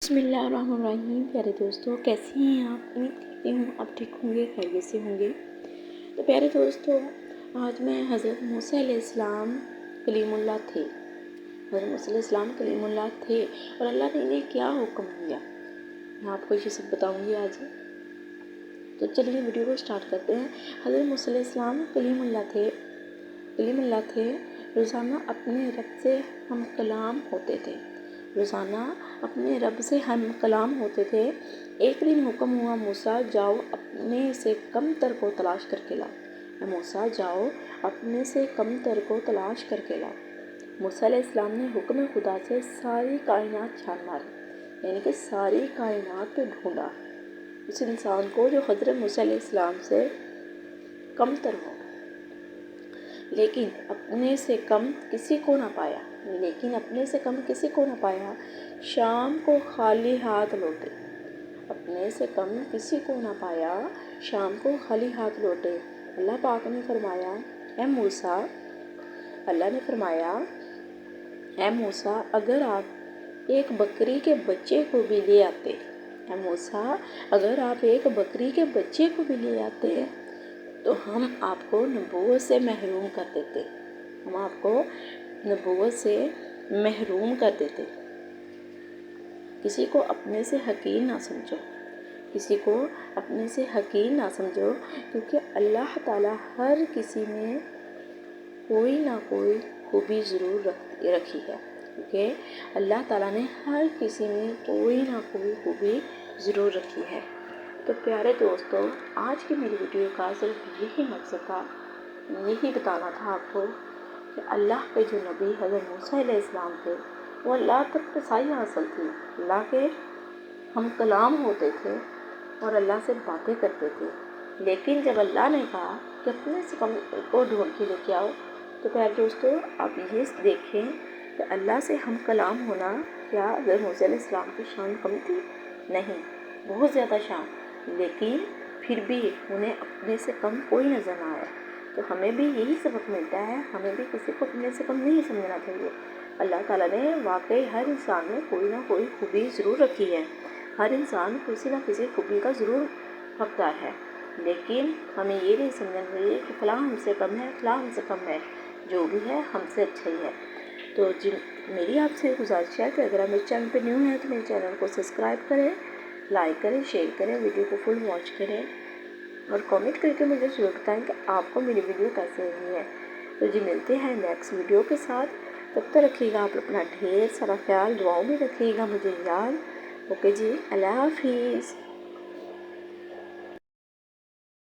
बिस्मिल्लाहिर्रहमानिर्रहीम। प्यारे दोस्तों, कैसे हैं आप? उम्मीद करती हूँ आप ठीक होंगे, खैरियत से होंगे। तो प्यारे दोस्तों, आज मैं हज़रत मूसा अलैहिस्सलाम कलीमुल्लाह थे। हज़रत मूसा अलैहिस्सलाम कलीमुल्लाह थे और अल्लाह ने इन्हें क्या हुक्म दिया, मैं आपको ये सब बताऊँगी आज। तो चलिए वीडियो को स्टार्ट करते हैं। हज़रत मूसा अलैहिस्सलाम कलीमुल्लाह थे। रोज़ाना अपने रब से हम कलाम होते थे। एक दिन हुक्म हुआ, मूसा जाओ अपने से कम तर को तलाश करके लाओ। मूसा जाओ अपने से कम तर को तलाश करके लाओ। मूसा अलैहिस्सलाम ने हुक्म खुदा से सारी कायनात छान मारी, यानी कि सारी कायनात पे ढूंढा उस इंसान को जो हज़रत मूसा अलैहिस्सलाम से कम तर हो, लेकिन अपने से कम किसी को ना पाया। शाम को खाली हाथ लौटे। अल्लाह पाक ने फरमाया, ए मूसा अगर आप एक बकरी के बच्चे को भी ले आते तो हम आपको नबूवत से महरूम कर देते। किसी को अपने से हकीर ना समझो, क्योंकि अल्लाह ताला हर किसी में कोई ना कोई खूबी ज़रूर रखी है। तो प्यारे दोस्तों, आज की मेरी वीडियो का सिर्फ यही मकसद था, यही बताना था आपको कि अल्लाह के जो नबी हज़रत मूसा अलैहिस्सलाम थे, वो अल्लाह तक रसाई हासिल थी। अल्लाह के हम कलाम होते थे और अल्लाह से बातें करते थे। लेकिन जब अल्लाह ने कहा कि अपने से कम को ढूंढ के लेके आओ, तो प्यारे दोस्तों आप ये देखें कि अल्लाह से हम कलाम होना, क्या हज़रत मूसा अलैहिस्सलाम की शान कम थी? नहीं, बहुत ज़्यादा शान। लेकिन फिर भी उन्हें अपने से कम कोई नज़र ना आया। तो हमें भी यही सबक मिलता है, हमें भी किसी को अपने से कम नहीं समझना चाहिए। अल्लाह ताला ने वाकई हर इंसान में कोई ना कोई खूबी ज़रूर रखी है। हर इंसान किसी ना किसी खूबी का ज़रूर हकदार है, लेकिन हमें ये नहीं समझना चाहिए कि फ़लाँ हमसे कम है, जो भी है हमसे अच्छा ही है। तो मेरी आपसे गुजारिश है कि अगर आप मेरे चैनल पर न्यू हैं तो मेरे चैनल को सब्सक्राइब करें, लाइक करें, शेयर करें, वीडियो को फुल वॉच करें और कमेंट करके मुझे ज़रूर बताएं कि आपको मेरी वीडियो कैसे लगी है। तो मिलते हैं नेक्स्ट वीडियो के साथ। तब तक रखिएगा आप अपना ढेर सारा ख्याल, दुआओं में रखिएगा मुझे याद। ओके जी, अल्लाह हाफिज़।